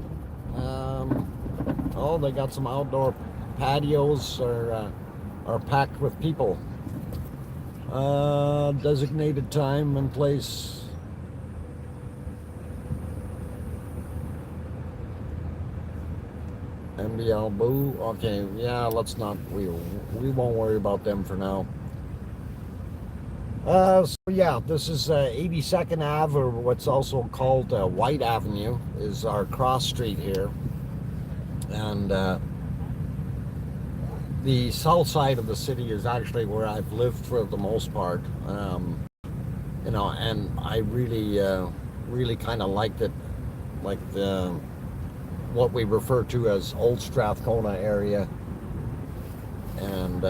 Oh, they got some outdoor patios are packed with people. Designated time and place. MBL Boo. Okay, yeah, let's not. We won't worry about them for now. So yeah, this is 82nd Ave, or what's also called White Avenue, is our cross street here. And the south side of the city is actually where I've lived for the most part. You know, and I really kind of liked it, like what we refer to as Old Strathcona area. And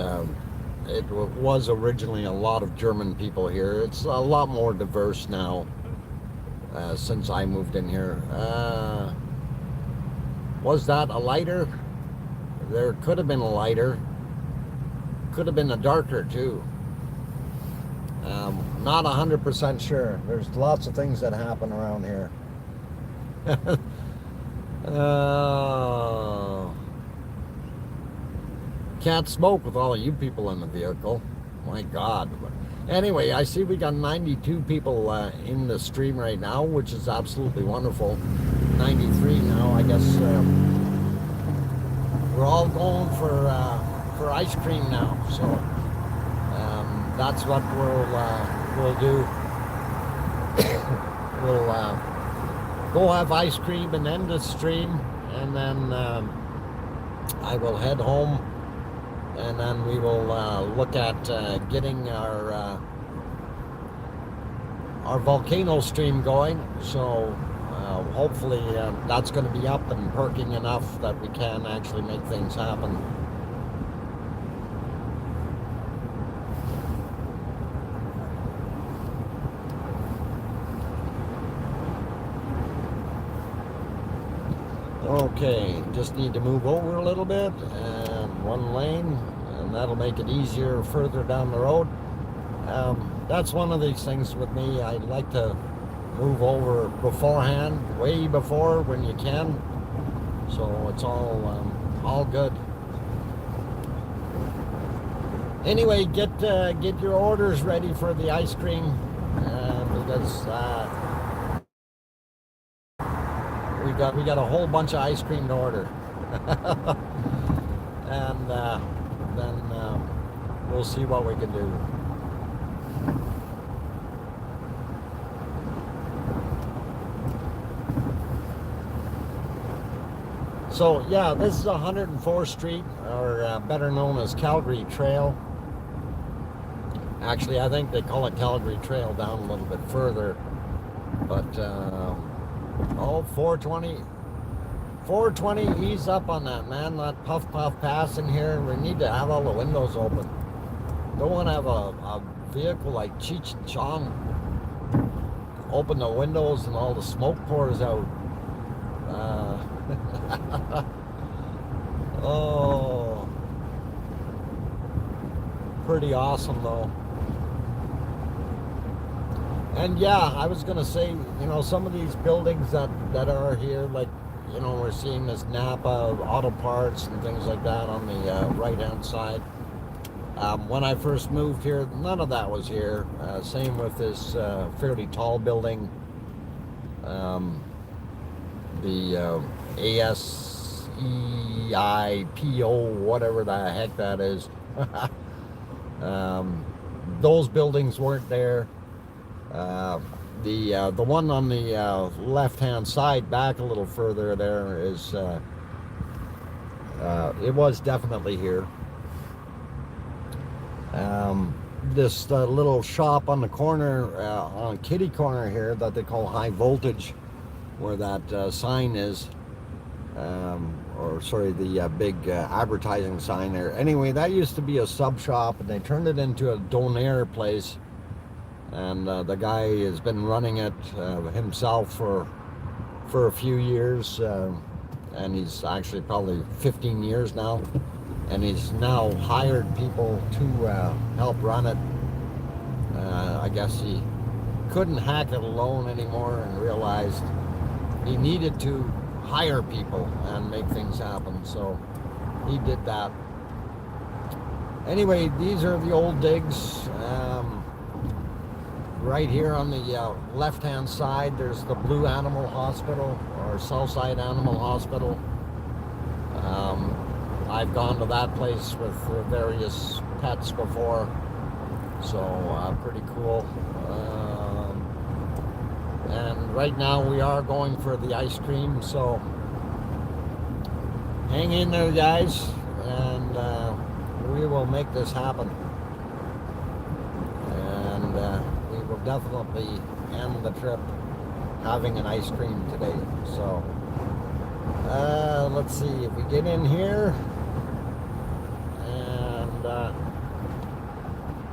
it was originally a lot of German people here. It's a lot more diverse now since I moved in here. Was that a lighter? There could have been a lighter. Could have been a darker too. Not 100% sure. There's lots of things that happen around here. Can't smoke with all of you people in the vehicle. My God. Anyway, I see we got 92 people in the stream right now, which is absolutely wonderful. 93 now, I guess. We're all going for ice cream now. So that's what we'll do. We'll go have ice cream and end the stream, and then I will head home, and then we will look at getting our volcano stream going. So hopefully that's going to be up and perking enough that we can actually make things happen. Okay, just need to move over a little bit and one lane, and that'll make it easier further down the road. That's one of these things with me. I like to move over beforehand, way before when you can, so it's all good. Anyway, get your orders ready for the ice cream, because we got a whole bunch of ice cream to order. And then we'll see what we can do. So yeah, this is 104th Street, or better known as Calgary Trail. Actually, I think they call it Calgary Trail down a little bit further, but oh, 420, ease up on that, man. That puff pass in here. We need to have all the windows open. Don't want to have a vehicle like Cheech and Chong open the windows and all the smoke pours out. Oh, pretty awesome though. And yeah, I was gonna say, you know, some of these buildings that are here, like, you know, we're seeing this Napa Auto Parts and things like that on the right hand side. When I first moved here, none of that was here. Same with this fairly tall building, the ASEIPO, whatever the heck that is. Those buildings weren't there. The one on the left-hand side, back a little further, there is. It was definitely here. This little shop on the corner, on Kitty Corner here, that they call High Voltage, where that sign is, or sorry, the big advertising sign there. Anyway, that used to be a sub shop, and they turned it into a donair place. And the guy has been running it himself for a few years, and he's actually probably 15 years now, and he's now hired people to help run it. I guess he couldn't hack it alone anymore and realized he needed to hire people and make things happen, so he did that. Anyway, these are the old digs. Right here on the left-hand side, there's the Blue Animal Hospital, or Southside Animal Hospital. I've gone to that place with various pets before, so pretty cool. And right now we are going for the ice cream, so hang in there, guys, and we will make this happen. And we will definitely end the trip having an ice cream today. So let's see if we get in here, and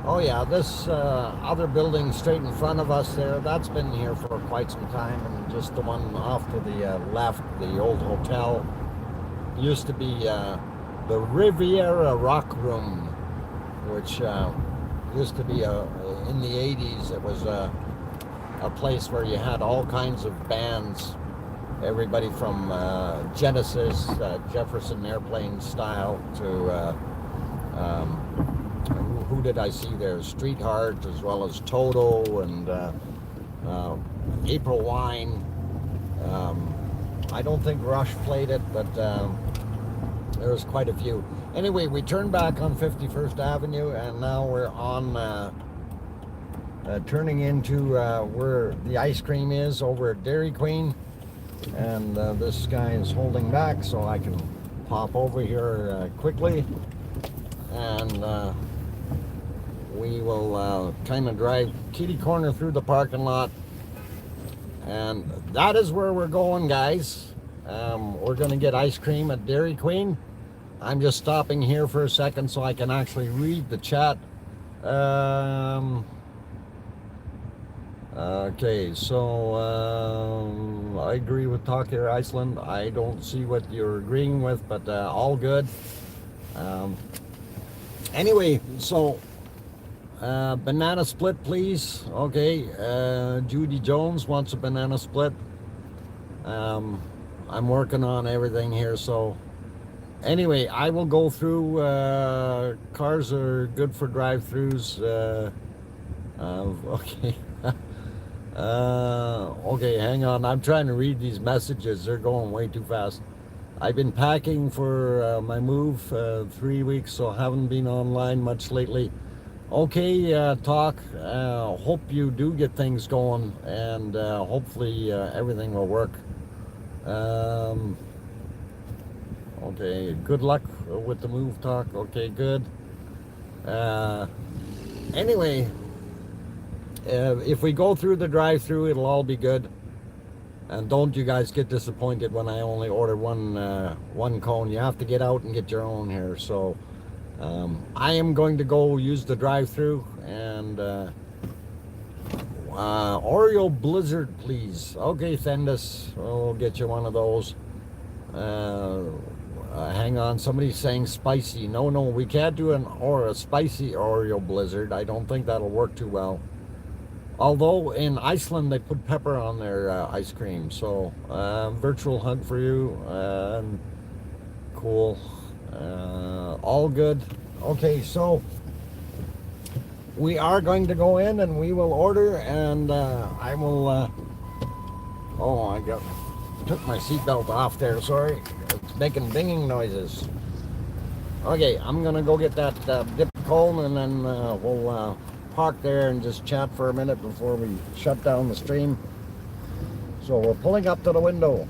oh yeah, this other building straight in front of us there, that's been here for quite some time. And just the one off to the left, the old hotel, used to be the Riviera Rock Room, which used to be in the 80s. It was a place where you had all kinds of bands, everybody from Genesis, Jefferson Airplane style, to who did I see there? Streetheart, as well as Toto and April Wine. I don't think Rush played it, but There's quite a few. Anyway, we turned back on 51st Avenue, and now we're on turning into where the ice cream is over at Dairy Queen. And this guy is holding back so I can pop over here quickly. And we will kind of drive kitty corner through the parking lot. And that is where we're going, guys. We're going to get ice cream at Dairy Queen. I'm just stopping here for a second so I can actually read the chat. Okay, so I agree with Talk Here Iceland. I don't see what you're agreeing with, but all good. Anyway, so banana split, please. Okay, Judy Jones wants a banana split. I'm working on everything here, so anyway, I will go through. Cars are good for drive-throughs. Okay. Okay, hang on. I'm trying to read these messages. They're going way too fast. I've been packing for my move 3 weeks, so haven't been online much lately. Okay, Talk. Hope you do get things going, and hopefully everything will work. Okay, good luck with the move, Talk. Okay, good. Anyway, if we go through the drive-through, it'll all be good. And don't you guys get disappointed when I only order one cone. You have to get out and get your own here. So I am going to go use the drive-through. And Oreo Blizzard, please. Okay, Thendis, we'll get you one of those. Hang on, somebody's saying spicy. No, we can't do a spicy Oreo Blizzard. I don't think that'll work too well. Although in Iceland they put pepper on their ice cream. So virtual hug for you. Cool. All good. Okay, so we are going to go in and we will order, and I will oh, I took my seatbelt off there, sorry. It's making dinging noises. Okay, I'm gonna go get that dip cone, and then we'll park there and just chat for a minute before we shut down the stream. So we're pulling up to the window.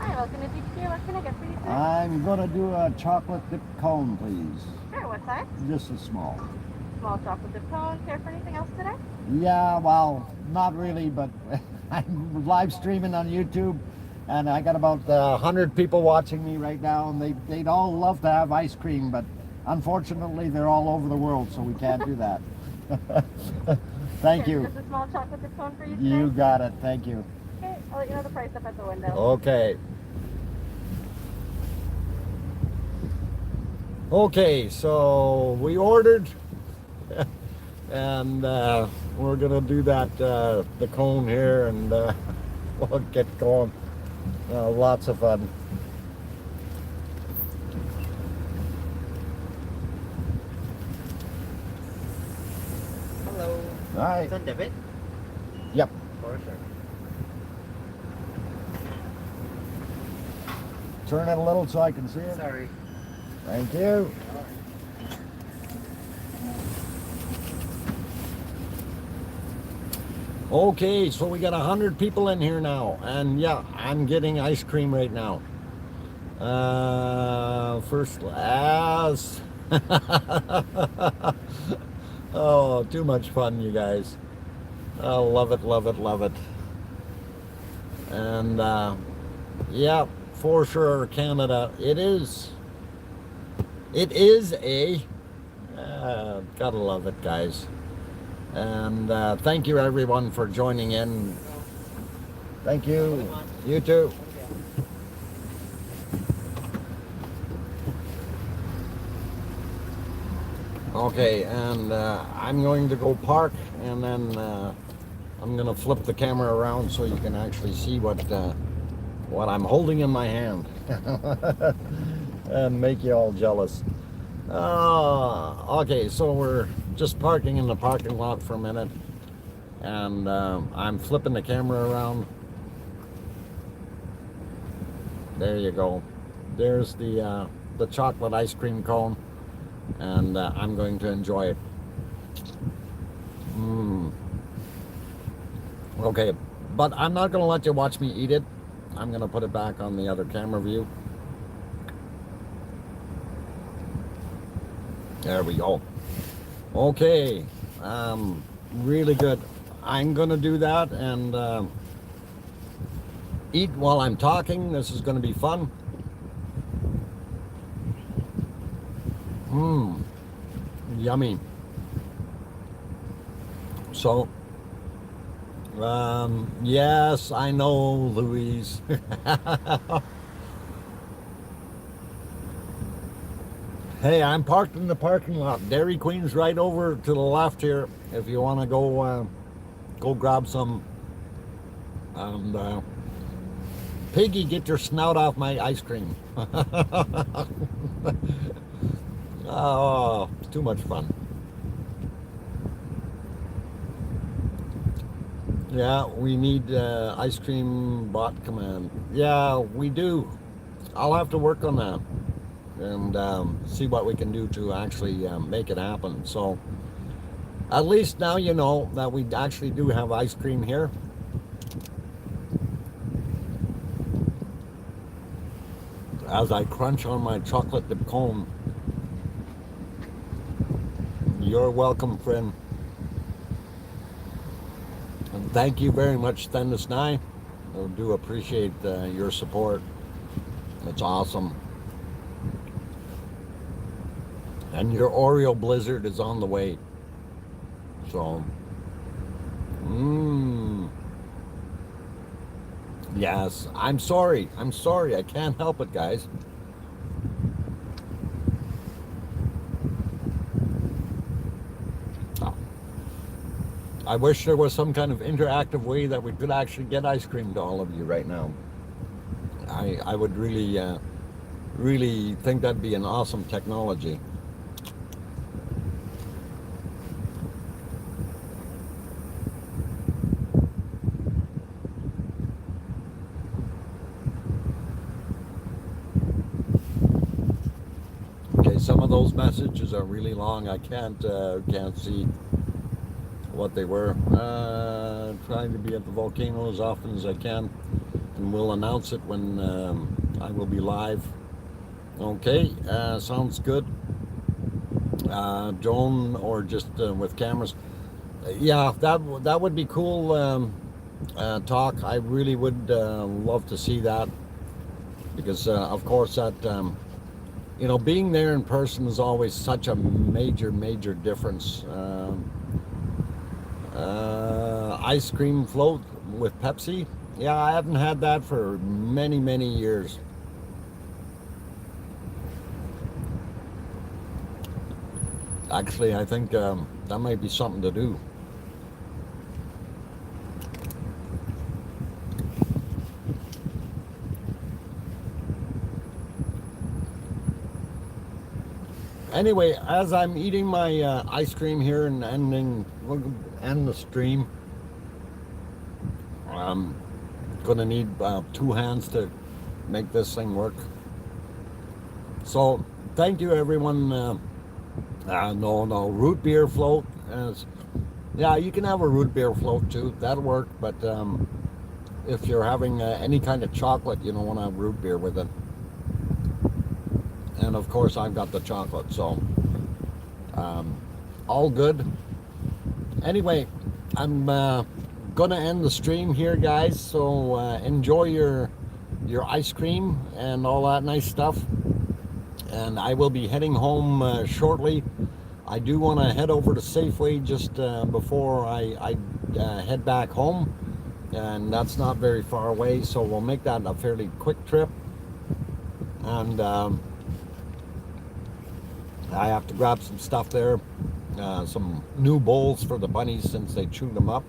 Hi, welcome to DPK. What can I get for you, sir? I'm gonna do a chocolate dip cone, please. Sure, what size? Just a small. Small chocolate dip cone. Care for anything else today? Yeah, well, not really, but I'm live streaming on YouTube, and I got about 100 people watching me right now, and they'd all love to have ice cream, but unfortunately they're all over the world, so we can't do that. Thank you. Just a small chocolate dip cone for you today? You got it. Thank you. Okay, I'll let you know the price up at the window. Okay. Okay, so we ordered, and we're gonna do that the cone here, and we'll get going. Lots of fun. Hello. Hi. It's on debit? Yep. For sure. Turn it a little so I can see it. Sorry. Thank you. Okay, so we got 100 people in here now, and yeah, I'm getting ice cream right now. First class. Oh, too much fun, you guys. I love it, love it, love it. And yeah, for sure, Canada. It is a gotta love it, guys. And thank you everyone for joining in. Thank you. You too. Okay, and I'm going to go park, and then I'm going to flip the camera around so you can actually see what I'm holding in my hand and make you all jealous. Okay, so we're just parking in the parking lot for a minute, and I'm flipping the camera around, There you go. There's the chocolate ice cream cone, and I'm going to enjoy it. Okay, but I'm not going to let you watch me eat it. I'm going to put it back on the other camera view. There we go. Okay, really good. I'm going to do that and eat while I'm talking. This is going to be fun. Yummy. So, yes, I know, Louise. Hey, I'm parked in the parking lot. Dairy Queen's right over to the left here. If you want to go grab some. And Piggy, get your snout off my ice cream. Oh, it's too much fun. Yeah, we need ice cream bot command. Yeah, we do. I'll have to work on that and see what we can do to actually make it happen. So at least now you know that we actually do have ice cream here. As I crunch on my chocolate dip cone. You're welcome, friend. And thank you very much, Stennis Nye. I do appreciate your support. It's awesome. And your Oreo blizzard is on the way. So, yes, I'm sorry. I can't help it, guys. I wish there was some kind of interactive way that we could actually get ice cream to all of you right now. I would really think that'd be an awesome technology. Okay, some of those messages are really long. I can't see what they were. Trying to be at the volcano as often as I can, and we'll announce it when I will be live. Okay, sounds good. Drone or just with cameras. Yeah, that would be cool. Talk. I really would love to see that, because of course that you know, being there in person is always such a major difference. Ice cream float with Pepsi. Yeah, I haven't had that for many years. Actually, I think that might be something to do. Anyway, as I'm eating my ice cream here and end the stream, I'm gonna need 2 hands to make this thing work. So thank you, everyone. No root beer float. Yeah, you can have a root beer float too. That'll work. But if you're having any kind of chocolate, you don't want to have root beer with it. And of course, I've got the chocolate, so all good. Anyway, I'm gonna end the stream here, guys. So enjoy your ice cream and all that nice stuff. And I will be heading home shortly. I do want to head over to Safeway just before I head back home, and that's not very far away, so we'll make that a fairly quick trip. And I have to grab some stuff there, some new bowls for the bunnies since they chewed them up,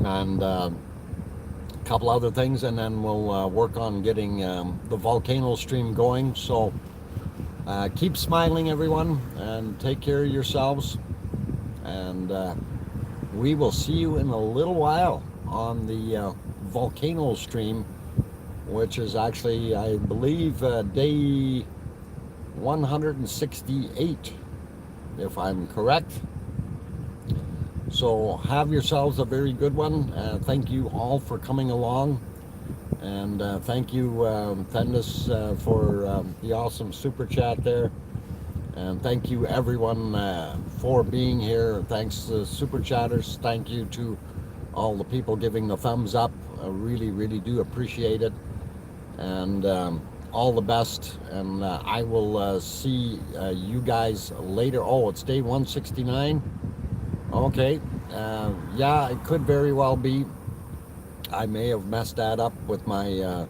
and a couple other things, and then we'll work on getting the volcano stream going. So keep smiling, everyone, and take care of yourselves, and we will see you in a little while on the volcano stream which is actually, I believe, day 168, if I'm correct. So have yourselves a very good one. Thank you all for coming along. And thank you, Fendis, for the awesome super chat there. And thank you, everyone, for being here. Thanks to super chatters. Thank you to all the people giving the thumbs up. I really, really do appreciate it. And all the best. And I will see you guys later. Oh, it's day 169. Okay. Yeah, it could very well be. I may have messed that up with my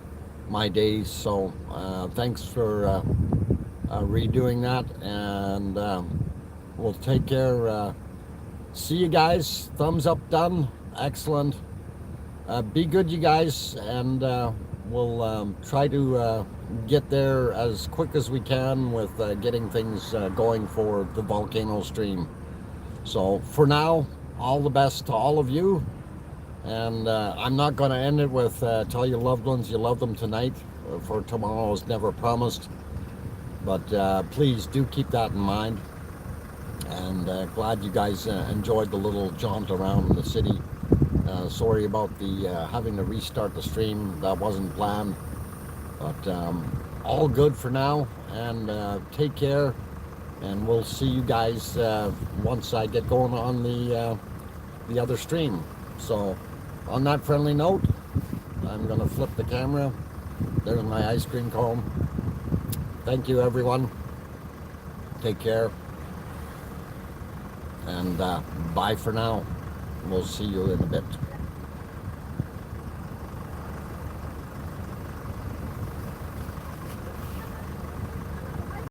my days. So thanks for redoing that. And we'll take care. See you guys. Thumbs up done. Excellent. Be good, you guys, and we'll try to get there as quick as we can with getting things going for the volcano stream. So for now, all the best to all of you, and I'm not going to end it with tell your loved ones you love them tonight, for tomorrow is never promised, but please do keep that in mind. And glad you guys enjoyed the little jaunt around the city. Sorry about the having to restart the stream. That wasn't planned, but all good for now. And take care, and we'll see you guys once I get going on the other stream. So on that friendly note, I'm gonna flip the camera. There's my ice cream cone. Thank you, everyone. Take care, and bye for now. We'll see you in a bit.